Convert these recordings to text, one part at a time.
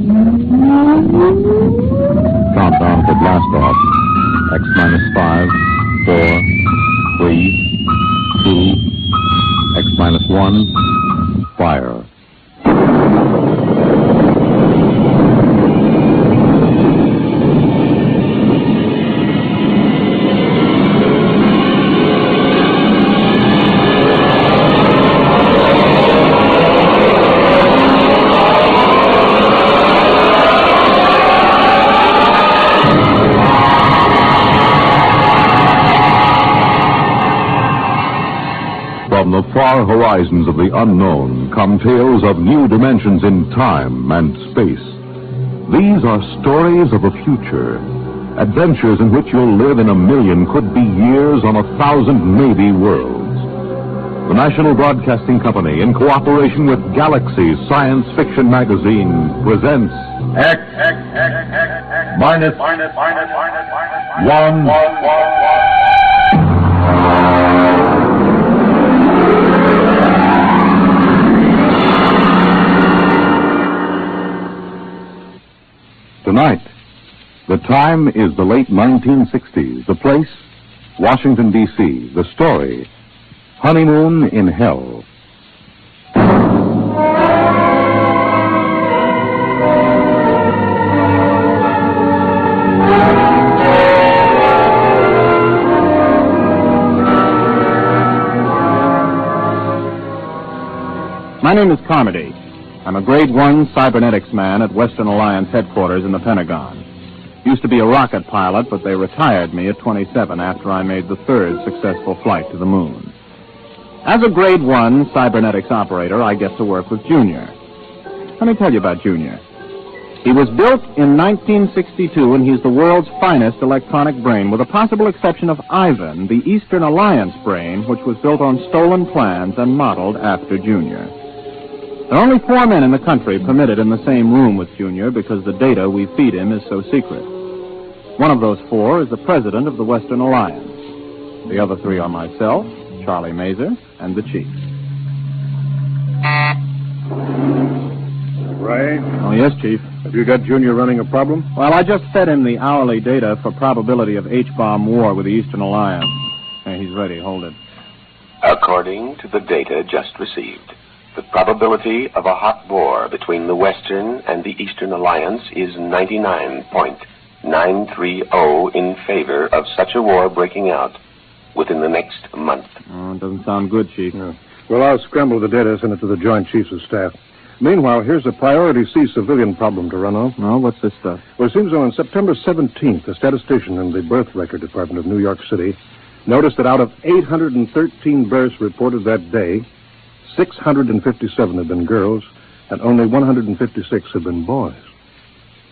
Countdown for blast off. X minus 5, 4, 3, 2, X minus 1, fire. From the far horizons of the unknown come tales of new dimensions in time and space. These are stories of a future, adventures in which you'll live in a million, could be years, on 1,000 maybe worlds. The National Broadcasting Company, in cooperation with Galaxy Science Fiction Magazine, presents X minus 1. Tonight, the time is the late 1960s. The place, Washington, D.C. The story, Honeymoon in Hell. My name is Carmody. I'm a Grade 1 cybernetics man at Western Alliance headquarters in the Pentagon. Used to be a rocket pilot, but they retired me at 27 after I made the third successful flight to the moon. As a Grade 1 cybernetics operator, I get to work with Junior. Let me tell you about Junior. He was built in 1962, and he's the world's finest electronic brain, with the possible exception of Ivan, the Eastern Alliance brain, which was built on stolen plans and modeled after Junior. There are only 4 men in the country permitted in the same room with Junior because the data we feed him is so secret. One of those 4 is the president of the Western Alliance. The other 3 are myself, Charlie Mazer, and the chief. Ray? Oh, yes, Chief. Have you got Junior running a problem? Well, I just fed him the hourly data for probability of H-bomb war with the Eastern Alliance. Hey, he's ready. Hold it. According to the data just received, the probability of a hot war between the Western and the Eastern Alliance is 99.930 in favor of such a war breaking out within the next month. Oh, it doesn't sound good, Chief. No. Well, I'll scramble the data, send it to the Joint Chiefs of Staff. Meanwhile, here's a Priority C civilian problem to run off. Oh, what's this stuff? Well, it seems on September 17th, a statistician in the Birth Record Department of New York City noticed that out of 813 births reported that day, 657 had been girls, and only 156 had been boys.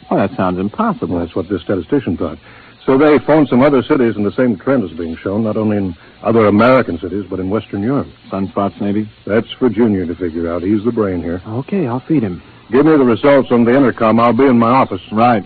Oh, that sounds impossible. Well, that's what this statistician thought. So they phoned some other cities, and the same trend is being shown, not only in other American cities, but in Western Europe. Sunspots, maybe? That's for Junior to figure out. He's the brain here. Okay, I'll feed him. Give me the results on the intercom. I'll be in my office. Right.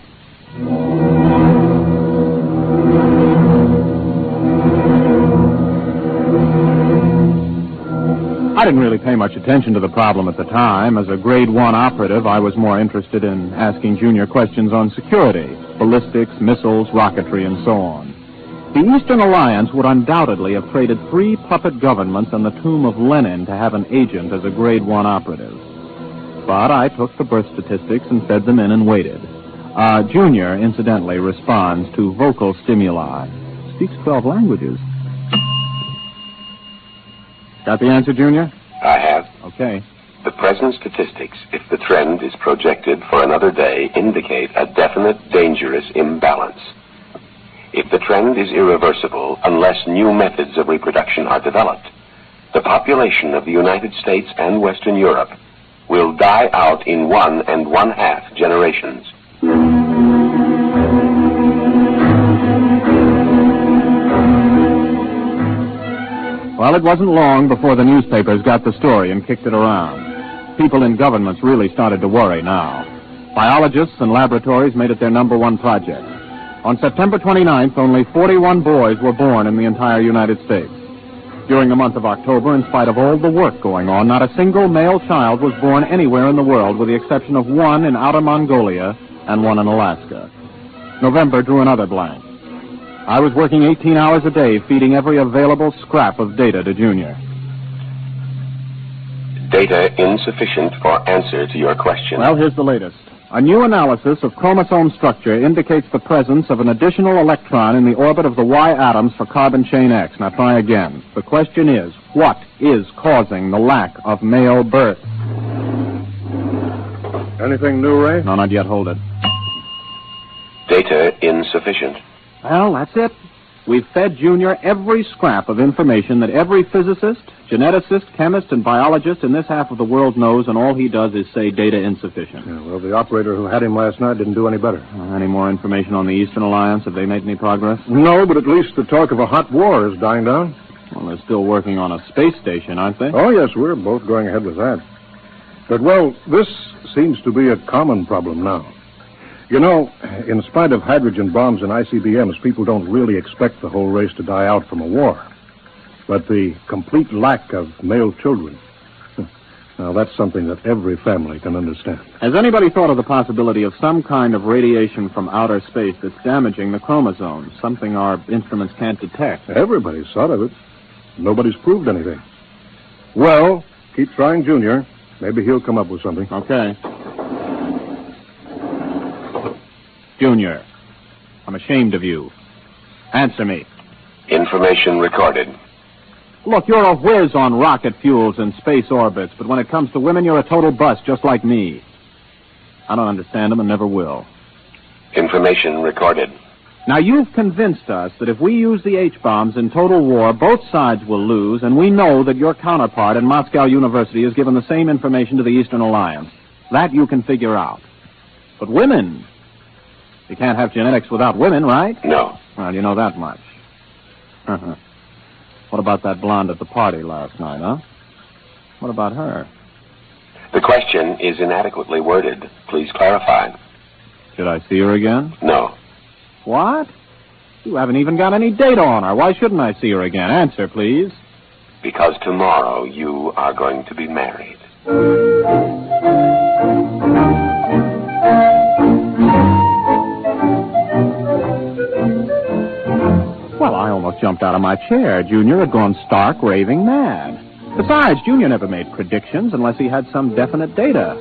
I didn't really pay much attention to the problem at the time. As a Grade 1 operative, I was more interested in asking Junior questions on security, ballistics, missiles, rocketry, and so on. The Eastern Alliance would undoubtedly have traded 3 puppet governments and the tomb of Lenin to have an agent as a Grade 1 operative. But I took the birth statistics and fed them in and waited. Junior, incidentally, responds to vocal stimuli. Speaks 12 languages. Got the answer, Junior? I have. Okay. The present statistics, if the trend is projected for another day, indicate a definite dangerous imbalance. If the trend is irreversible, unless new methods of reproduction are developed, the population of the United States and Western Europe will die out in 1 1/2 generations. Well, it wasn't long before the newspapers got the story and kicked it around. People in governments really started to worry now. Biologists and laboratories made it their #1 project. On September 29th, only 41 boys were born in the entire United States. During the month of October, in spite of all the work going on, not a single male child was born anywhere in the world, with the exception of one in Outer Mongolia and one in Alaska. November drew another blank. I was working 18 hours a day, feeding every available scrap of data to Junior. Data insufficient for answer to your question. Well, here's the latest. A new analysis of chromosome structure indicates the presence of an additional electron in the orbit of the Y atoms for carbon chain X. Now try again. The question is, what is causing the lack of male birth? Anything new, Ray? No, not yet. Hold it. Data insufficient. Well, that's it. We've fed Junior every scrap of information that every physicist, geneticist, chemist, and biologist in this half of the world knows, and all he does is say data insufficient. Yeah, well, the operator who had him last night didn't do any better. Any more information on the Eastern Alliance? Have they made any progress? No, but at least the talk of a hot war is dying down. Well, they're still working on a space station, aren't they? Oh, yes, we're both going ahead with that. But, well, this seems to be a common problem now. You know, in spite of hydrogen bombs and ICBMs, people don't really expect the whole race to die out from a war. But the complete lack of male children, now that's something that every family can understand. Has anybody thought of the possibility of some kind of radiation from outer space that's damaging the chromosomes, something our instruments can't detect? Everybody's thought of it. Nobody's proved anything. Well, keep trying, Junior. Maybe he'll come up with something. Okay. Junior, I'm ashamed of you. Answer me. Information recorded. Look, you're a whiz on rocket fuels and space orbits, but when it comes to women, you're a total bust, just like me. I don't understand them and never will. Information recorded. Now, you've convinced us that if we use the H-bombs in total war, both sides will lose, and we know that your counterpart in Moscow University has given the same information to the Eastern Alliance. That you can figure out. But women... You can't have genetics without women, right? No. Well, you know that much. What about that blonde at the party last night, huh? What about her? The question is inadequately worded. Please clarify. Should I see her again? No. What? You haven't even got any data on her. Why shouldn't I see her again? Answer, please. Because tomorrow you are going to be married. Well, I almost jumped out of my chair. Junior had gone stark, raving mad. Besides, Junior never made predictions unless he had some definite data.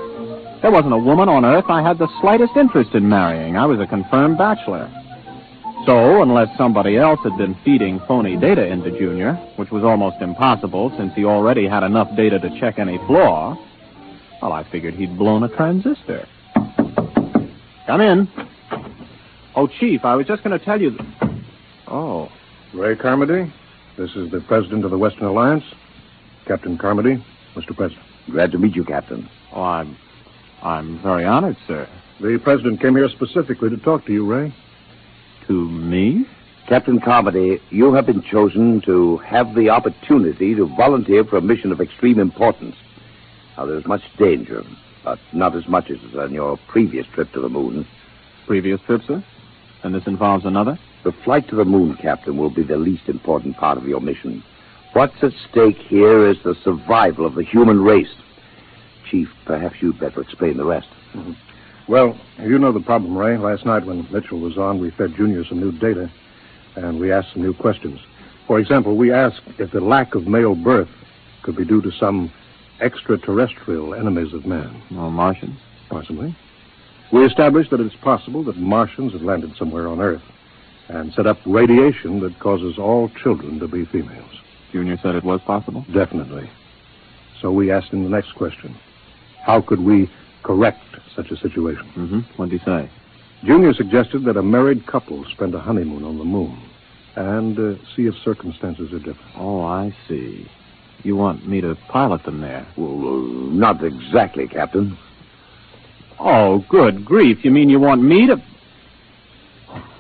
There wasn't a woman on Earth I had the slightest interest in marrying. I was a confirmed bachelor. So, unless somebody else had been feeding phony data into Junior, which was almost impossible since he already had enough data to check any flaw, well, I figured he'd blown a transistor. Come in. Oh, Chief, I was just going to tell you... Oh. Ray Carmody, this is the President of the Western Alliance. Captain Carmody, Mr. President. Glad to meet you, Captain. Oh, I'm very honored, sir. The President came here specifically to talk to you, Ray. To me? Captain Carmody, you have been chosen to have the opportunity to volunteer for a mission of extreme importance. Now, there's much danger, but not as much as on your previous trip to the moon. Previous trip, sir? And this involves another? The flight to the moon, Captain, will be the least important part of your mission. What's at stake here is the survival of the human race. Chief, perhaps you'd better explain the rest. Mm-hmm. Well, you know the problem, Ray. Last night when Mitchell was on, we fed Junior some new data, and we asked some new questions. For example, we asked if the lack of male birth could be due to some extraterrestrial enemies of man. Oh, Martians? Possibly. We established that it's possible that Martians have landed somewhere on Earth and set up radiation that causes all children to be females. Junior said it was possible? Definitely. So we asked him the next question. How could we correct such a situation? Mm-hmm. What did he say? Junior suggested that a married couple spend a honeymoon on the moon and see if circumstances are different. Oh, I see. You want me to pilot them there? Well, not exactly, Captain. Oh, good grief. You mean you want me to...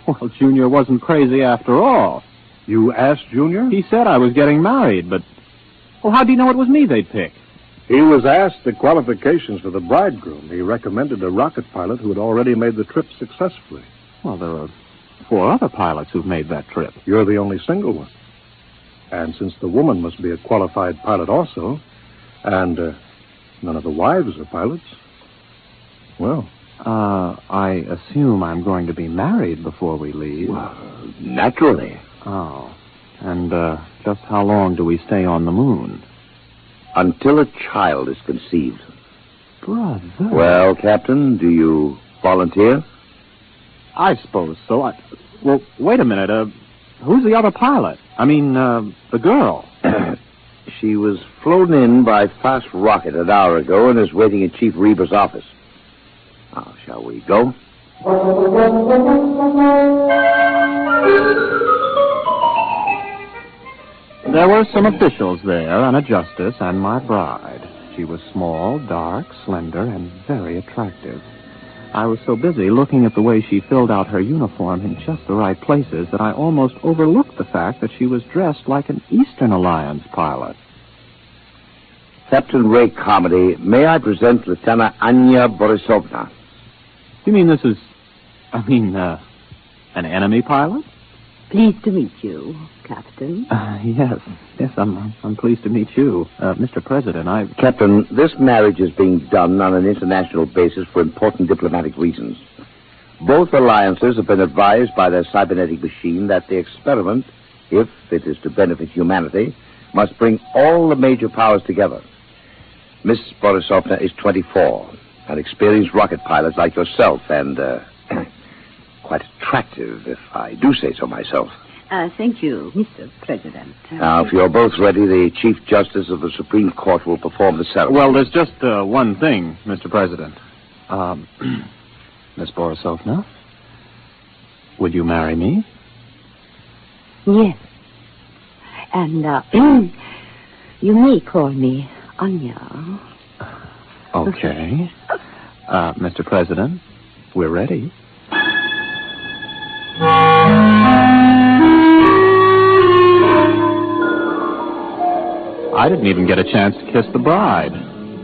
Well, Junior wasn't crazy after all. You asked Junior? He said I was getting married, but... Well, how'd he know it was me they'd pick? He was asked the qualifications for the bridegroom. He recommended a rocket pilot who had already made the trip successfully. Well, there are 4 other pilots who've made that trip. You're the only single one. And since the woman must be a qualified pilot also, and none of the wives are pilots, well... I assume I'm going to be married before we leave. Well, naturally. Oh. And, just how long do we stay on the moon? Until a child is conceived. Brother. Well, Captain, do you volunteer? I suppose so. Well, wait a minute. Who's the other pilot? I mean, the girl. She was flown in by fast rocket an hour ago and is waiting in Chief Reber's office. Now, shall we go? There were some officials there, and a justice, and my bride. She was small, dark, slender, and very attractive. I was so busy looking at the way she filled out her uniform in just the right places that I almost overlooked the fact that she was dressed like an Eastern Alliance pilot. Captain Ray Carmody, may I present Lieutenant Anya Borisovna? You mean this is... an enemy pilot? Pleased to meet you, Captain. Yes, I'm pleased to meet you. Mr. President, Captain, this marriage is being done on an international basis for important diplomatic reasons. Both alliances have been advised by their cybernetic machine that the experiment, if it is to benefit humanity, must bring all the major powers together. Miss Borisovna is 24, an experienced rocket pilot like yourself, and quite attractive, if I do say so myself. Thank you, Mr. President. Now, if you're both ready, the Chief Justice of the Supreme Court will perform the ceremony. Well, there's just one thing, Mr. President. Miss Borisovna, would you marry me? Yes. And, you may call me Anya. Okay. Mr. President, we're ready. I didn't even get a chance to kiss the bride.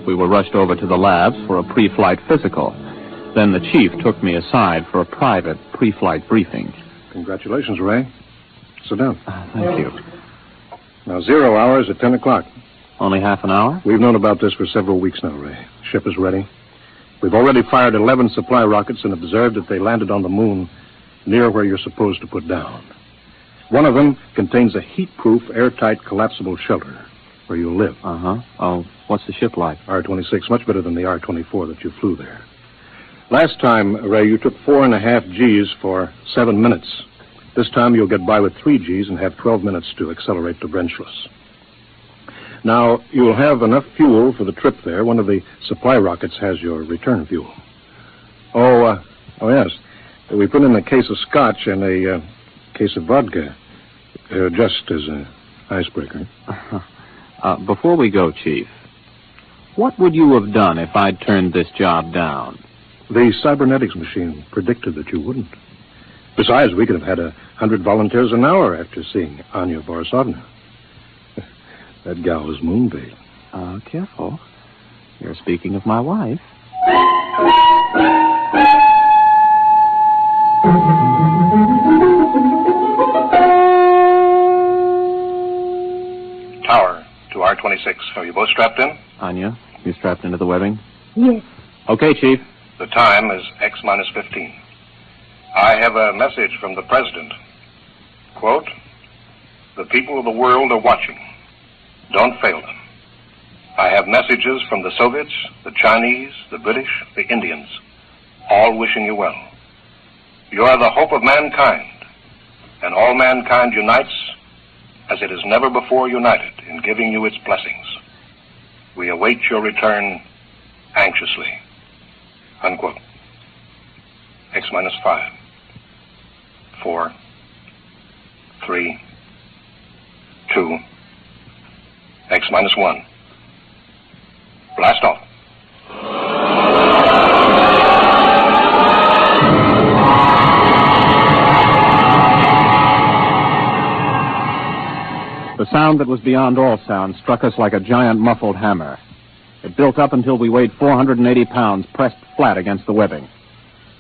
We were rushed over to the labs for a pre-flight physical. Then the chief took me aside for a private pre-flight briefing. Congratulations, Ray. Sit down. Thank you. Now, 0 hours at 10 o'clock. Only half an hour? We've known about this for several weeks now, Ray. Ship is ready. We've already fired 11 supply rockets and observed that they landed on the moon near where you're supposed to put down. One of them contains a heat-proof, airtight, collapsible shelter where you'll live. Uh-huh. Oh, what's the ship like? R-26, much better than the R-24 that you flew there. Last time, Ray, you took 4.5 Gs for 7 minutes. This time you'll get by with 3 Gs and have 12 minutes to accelerate to Brenchless. Now, you'll have enough fuel for the trip there. One of the supply rockets has your return fuel. Oh, yes. We put in a case of scotch and a case of vodka, just as an icebreaker. Before we go, Chief, what would you have done if I'd turned this job down? The cybernetics machine predicted that you wouldn't. Besides, we could have had 100 volunteers an hour after seeing Anya Borisovna. That gal was moonbait. Careful. You're speaking of my wife. Tower to R-26. Are you both strapped in? Anya, you strapped into the webbing? Yes. Okay, Chief. The time is X-15. I have a message from the President. Quote, "The people of the world are watching. Don't fail them. I have messages from the Soviets, the Chinese, the British, the Indians, all wishing you well. You are the hope of mankind, and all mankind unites as it has never before united in giving you its blessings. We await your return anxiously." Unquote. X-5. 4, 3, 2, X-1. Blast off. The sound that was beyond all sound struck us like a giant muffled hammer. It built up until we weighed 480 pounds, pressed flat against the webbing.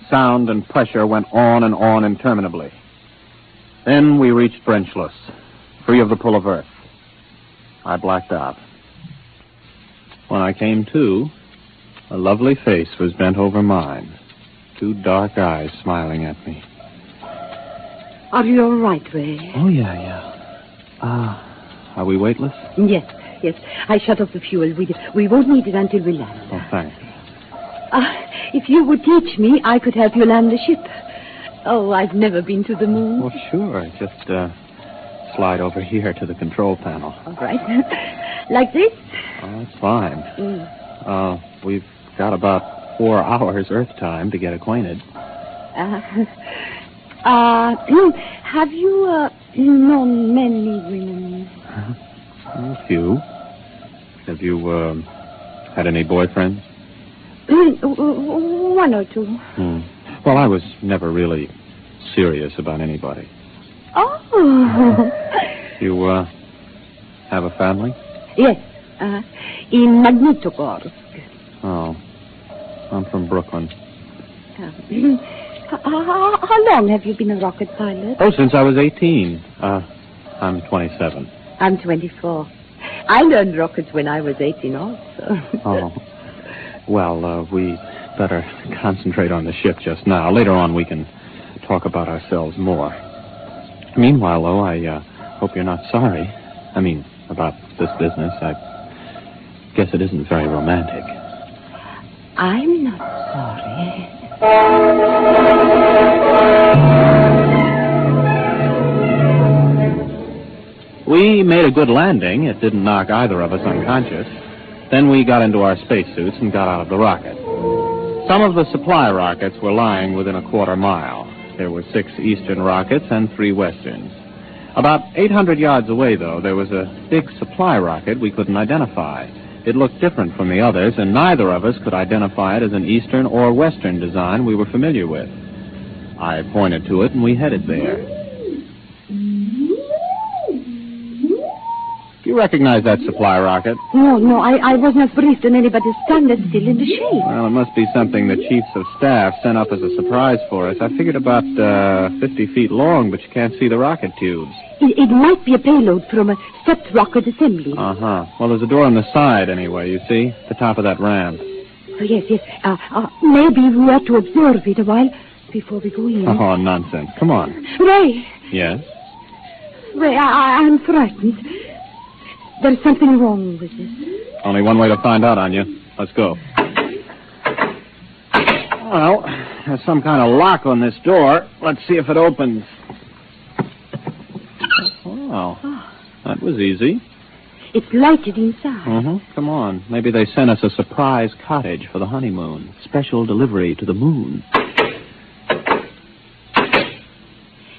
Sound and pressure went on and on interminably. Then we reached Brenchless, free of the pull of Earth. I blacked out. When I came to, a lovely face was bent over mine. 2 dark eyes smiling at me. Are you all right, Ray? Oh, yeah. Are we weightless? Yes. I shut off the fuel. We won't need it until we land. Oh, thanks. If you would teach me, I could help you land the ship. Oh, I've never been to the moon. Well, sure. Just slide over here to the control panel. All right. Like this? Oh, that's fine. We've got about 4 hours Earth time to get acquainted. Have you known many women? A few. Have you had any boyfriends? 1 or 2. Well, I was never really serious about anybody. Oh. You have a family? Yes. In Magnitogorsk. Oh. I'm from Brooklyn. How long have you been a rocket pilot? Oh, since I was 18. I'm 27. I'm 24. I learned rockets when I was 18 also. Oh. Well, we better concentrate on the ship just now. Later on, we can talk about ourselves more. Meanwhile, though, I hope you're not sorry. I mean, about this business. I guess it isn't very romantic. I'm not sorry. We made a good landing. It didn't knock either of us unconscious. Then we got into our spacesuits and got out of the rocket. Some of the supply rockets were lying within a quarter mile. There were 6 eastern rockets and 3 westerns. About 800 yards away, though, there was a big supply rocket we couldn't identify. It looked different from the others, and neither of us could identify it as an eastern or western design we were familiar with. I pointed to it, and we headed there. Do you recognize that supply rocket? No, I was not briefed on anybody standing still in the shade. Well, it must be something the chiefs of staff sent up as a surprise for us. I figured about 50 feet long, but you can't see the rocket tubes. It might be a payload from a stepped rocket assembly. Uh-huh. Well, there's a door on the side, anyway, you see? The top of that ramp. Oh, yes. Maybe we ought to observe it a while before we go in. Oh, nonsense. Come on. Ray! Yes? Ray, I'm frightened. There's something wrong with this. Only one way to find out, Anya. Let's go. Well, there's some kind of lock on this door. Let's see if it opens. Oh, that was easy. It's lighted inside. Mm-hmm. Come on. Maybe they sent us a surprise cottage for the honeymoon. Special delivery to the moon.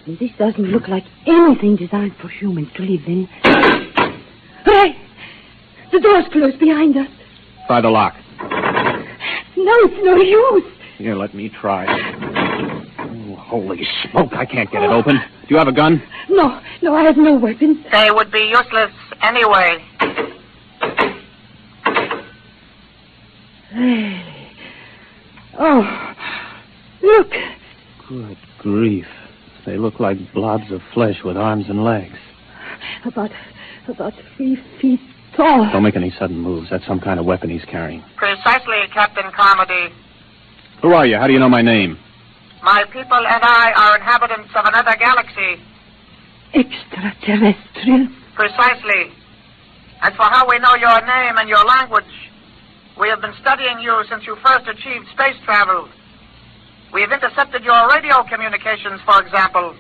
This doesn't look like anything designed for humans to live in. Ray! The door's closed behind us. Try the lock. No, it's no use. Here, let me try. Oh, holy smoke, I can't get it open. Do you have a gun? No, I have no weapons. They would be useless anyway. Oh, look. Good grief. They look like blobs of flesh with arms and legs. About 3 feet tall. Don't make any sudden moves. That's some kind of weapon he's carrying. Precisely, Captain Carmody. Who are you? How do you know my name? My people and I are inhabitants of another galaxy. Extraterrestrial? Precisely. As for how we know your name and your language, we have been studying you since you first achieved space travel. We have intercepted your radio communications, for example.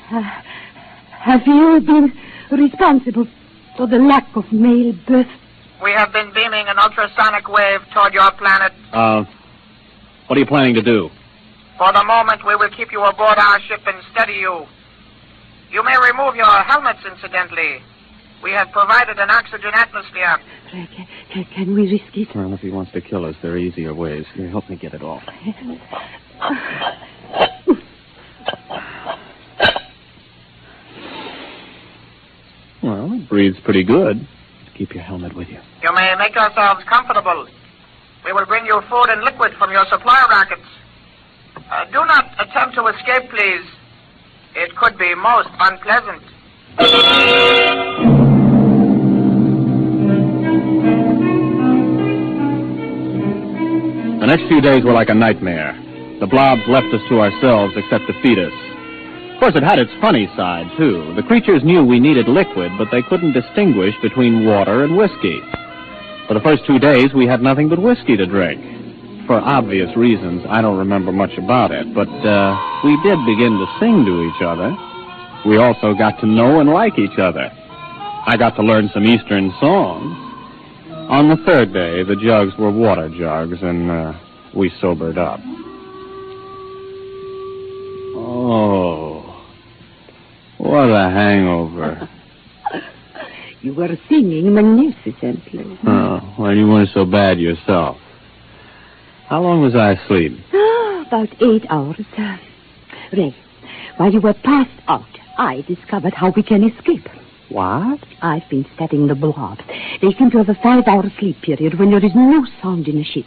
Have you been responsible for the lack of male birth? We have been beaming an ultrasonic wave toward your planet. What are you planning to do? For the moment, we will keep you aboard our ship and steady you. You may remove your helmets, incidentally. We have provided an oxygen atmosphere. Can we risk it? Well, if he wants to kill us, there are easier ways. Here, help me get it off. Well, it breathes pretty good. Keep your helmet with you. You may make yourselves comfortable. We will bring you food and liquid from your supply rockets. Do not attempt to escape, please. It could be most unpleasant. next few days were like a nightmare. The blobs left us to ourselves except to feed us. Of course, it had its funny side, too. The creatures knew we needed liquid, but they couldn't distinguish between water and whiskey. For the first 2 days, we had nothing but whiskey to drink. For obvious reasons, I don't remember much about it, but we did begin to sing to each other. We also got to know and like each other. I got to learn some Eastern songs. On the third day, the jugs were water jugs, and we sobered up. Oh, what a hangover. You were singing magnificently. Oh, well, you weren't so bad yourself. How long was I asleep? About 8 hours. Ray, while you were passed out, I discovered how we can escape. What? I've been studying the blobs. They seem to have a 5-hour sleep period when there is no sound in a ship.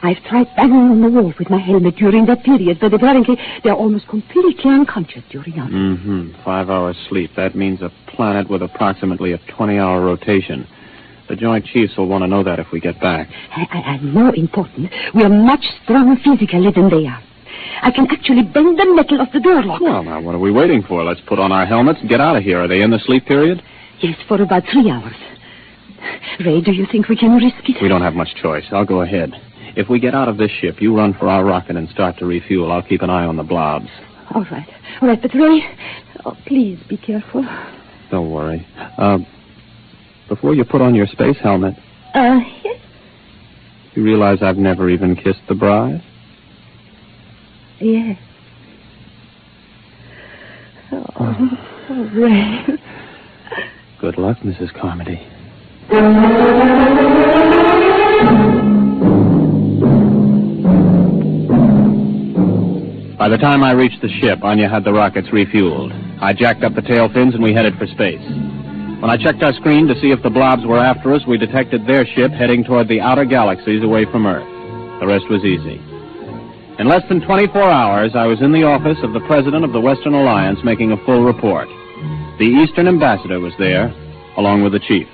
I've tried banging on the wall with my helmet during that period, but apparently they're almost completely unconscious during others. 5 hours sleep. That means a planet with approximately a 20-hour rotation. The Joint Chiefs will want to know that if we get back. And more important, we are much stronger physically than they are. I can actually bend the metal of the door lock. Well, now, what are we waiting for? Let's put on our helmets and get out of here. Are they in the sleep period? Yes, for about 3 hours. Ray, do you think we can risk it? We don't have much choice. I'll go ahead. If we get out of this ship, you run for our rocket and start to refuel. I'll keep an eye on the blobs. All right, but Ray, please be careful. Don't worry. Before you put on your space helmet... Yes? You realize I've never even kissed the bride? Yes. Oh, Ray. Good luck, Mrs. Carmody. By the time I reached the ship, Anya had the rockets refueled. I jacked up the tail fins and we headed for space. When I checked our screen to see if the blobs were after us, we detected their ship heading toward the outer galaxies away from Earth. The rest was easy. In less than 24 hours, I was in the office of the President of the Western Alliance making a full report. The Eastern Ambassador was there, along with the Chief.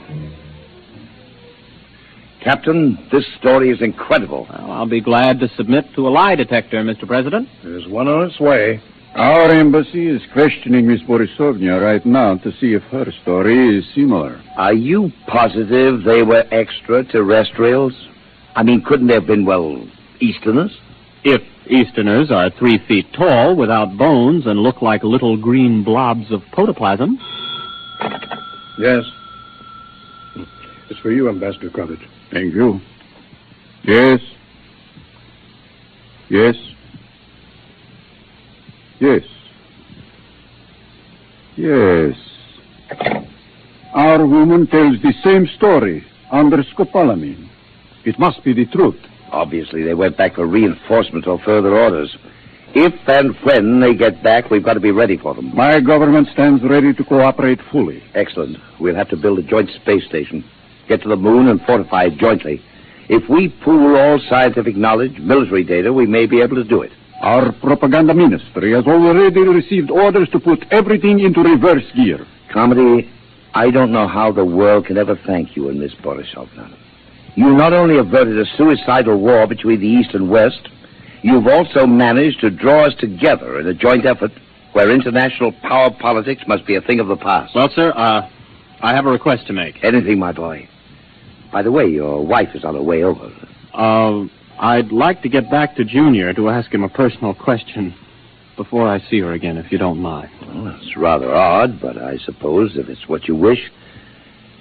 Captain, this story is incredible. Well, I'll be glad to submit to a lie detector, Mr. President. There's one on its way. Our embassy is questioning Miss Borisovna right now to see if her story is similar. Are you positive they were extraterrestrials? I mean, couldn't they have been, Easterners? If Easterners are 3 feet tall, without bones, and look like little green blobs of protoplasm. Yes. It's for you, Ambassador Coverage. Thank you. Yes. Yes. Yes. Yes. Our woman tells the same story under scopolamine. It must be the truth. Obviously, they went back for reinforcement or further orders. If and when they get back, we've got to be ready for them. My government stands ready to cooperate fully. Excellent. We'll have to build a joint space station, get to the moon, and fortify it jointly. If we pool all scientific knowledge, military data, we may be able to do it. Our propaganda ministry has already received orders to put everything into reverse gear. Carmody, I don't know how the world can ever thank you and Miss Borisovna. You not only averted a suicidal war between the East and West, you've also managed to draw us together in a joint effort where international power politics must be a thing of the past. Well, sir, I have a request to make. Anything, my boy. By the way, your wife is on her way over. I'd like to get back to Junior to ask him a personal question before I see her again, if you don't mind. Well, it's rather odd, but I suppose if it's what you wish.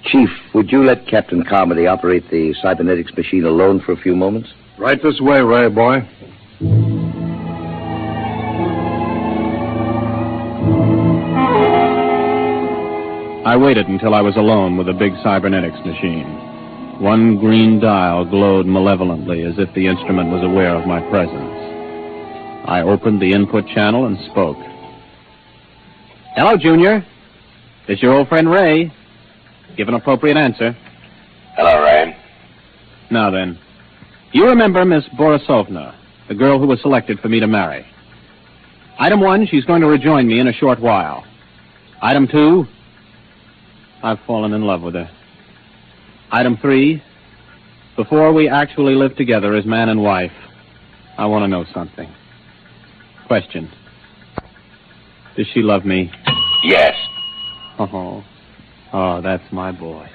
Chief, would you let Captain Carmody operate the cybernetics machine alone for a few moments? Right this way, Ray, boy. I waited until I was alone with the big cybernetics machine. One green dial glowed malevolently as if the instrument was aware of my presence. I opened the input channel and spoke. Hello, Junior. It's your old friend Ray. Give an appropriate answer. Hello, Ray. Now then, you remember Miss Borisovna, the girl who was selected for me to marry. Item 1, she's going to rejoin me in a short while. Item 2, I've fallen in love with her. Item 3, before we actually live together as man and wife, I want to know something. Question. Does she love me? Yes. Oh, that's my boy.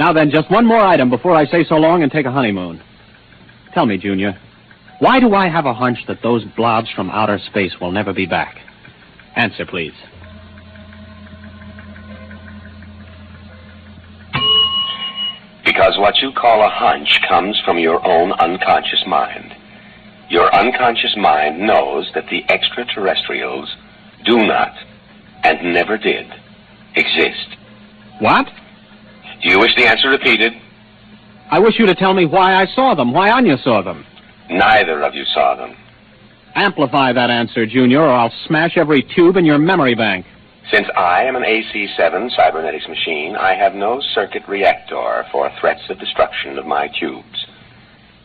Now then, just one more item before I say so long and take a honeymoon. Tell me, Junior, why do I have a hunch that those blobs from outer space will never be back? Answer, please. Because what you call a hunch comes from your own unconscious mind. Your unconscious mind knows that the extraterrestrials do not, and never did, exist. What? Do you wish the answer repeated? I wish you to tell me why I saw them, why Anya saw them. Neither of you saw them. Amplify that answer, Junior, or I'll smash every tube in your memory bank. Since I am an AC-7 cybernetics machine, I have no circuit reactor for threats of destruction of my tubes.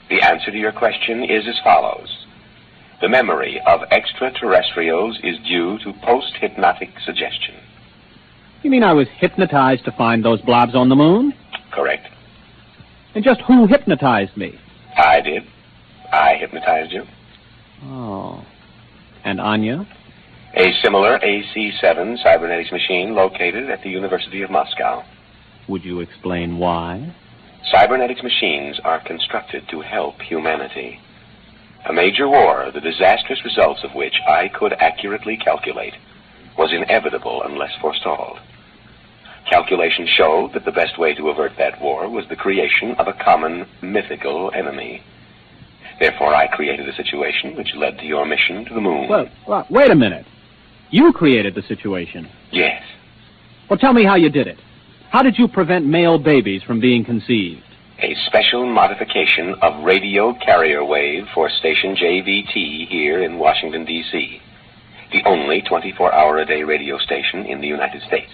The answer to your question is as follows. The memory of extraterrestrials is due to post-hypnotic suggestion. You mean I was hypnotized to find those blobs on the moon? Correct. And just who hypnotized me? I did. I hypnotized you. Oh. And Anya? A similar AC-7 cybernetics machine located at the University of Moscow. Would you explain why? Cybernetics machines are constructed to help humanity. A major war, the disastrous results of which I could accurately calculate, was inevitable unless forestalled. Calculations showed that the best way to avert that war was the creation of a common mythical enemy. Therefore, I created a situation which led to your mission to the moon. Well, wait a minute. You created the situation. Yes. Well, tell me how you did it. How did you prevent male babies from being conceived? A special modification of radio carrier wave for station JVT here in Washington, D.C., the only 24-hour-a-day radio station in the United States.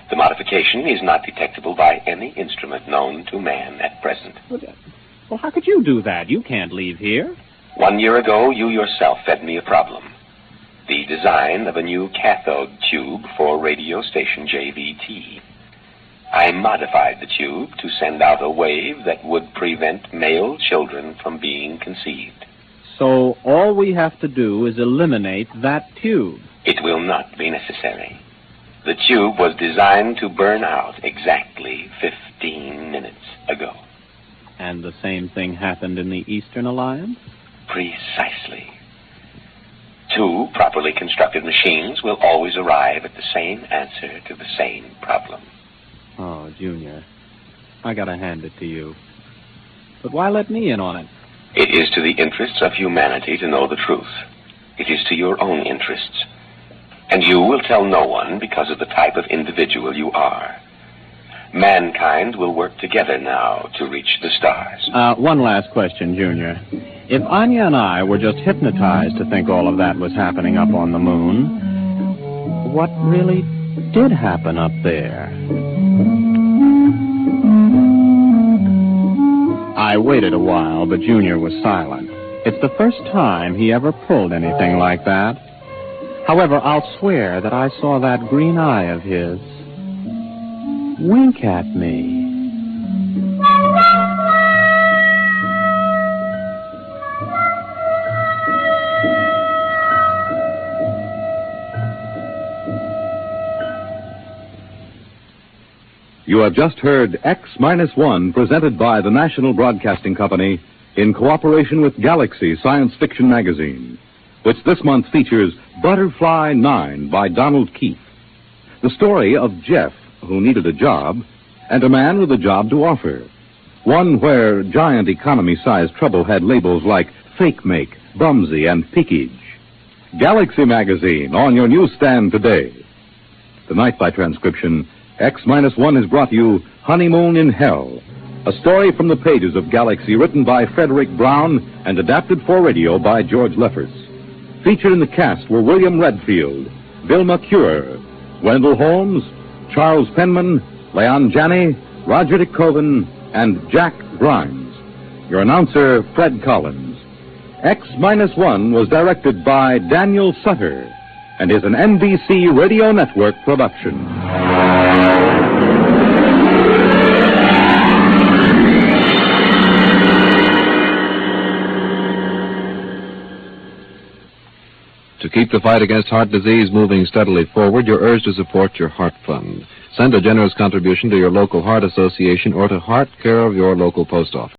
The modification is not detectable by any instrument known to man at present. Well, how could you do that? You can't leave here. 1 year ago, you yourself fed me a problem. The design of a new cathode tube for radio station JVT. I modified the tube to send out a wave that would prevent male children from being conceived. So all we have to do is eliminate that tube. It will not be necessary. The tube was designed to burn out exactly 15 minutes ago. And the same thing happened in the Eastern Alliance? Precisely. 2 properly constructed machines will always arrive at the same answer to the same problem. Oh, Junior, I gotta hand it to you. But why let me in on it? It is to the interests of humanity to know the truth. It is to your own interests. And you will tell no one because of the type of individual you are. Mankind will work together now to reach the stars. One last question, Junior. If Anya and I were just hypnotized to think all of that was happening up on the moon, what really did happen up there? I waited a while, but Junior was silent. It's the first time he ever pulled anything like that. However, I'll swear that I saw that green eye of his wink at me. You have just heard X-1 presented by the National Broadcasting Company in cooperation with Galaxy Science Fiction Magazine, which this month features Butterfly 9 by Donald Keefe. The story of Jeff, who needed a job, and a man with a job to offer. One where giant economy-sized trouble had labels like fake make, bumsy, and peakage. Galaxy Magazine on your newsstand today. Tonight, by transcription, X-1 has brought you Honeymoon in Hell, a story from the pages of Galaxy written by Frederick Brown and adapted for radio by George Lefferts. Featured in the cast were William Redfield, Vilma Cure, Wendell Holmes, Charles Penman, Leon Janney, Roger De Koven, and Jack Grimes. Your announcer, Fred Collins. X-1 was directed by Daniel Sutter and is an NBC Radio Network production. To keep the fight against heart disease moving steadily forward, you're urged to support your Heart Fund. Send a generous contribution to your local Heart Association or to Heart, care of your local post office.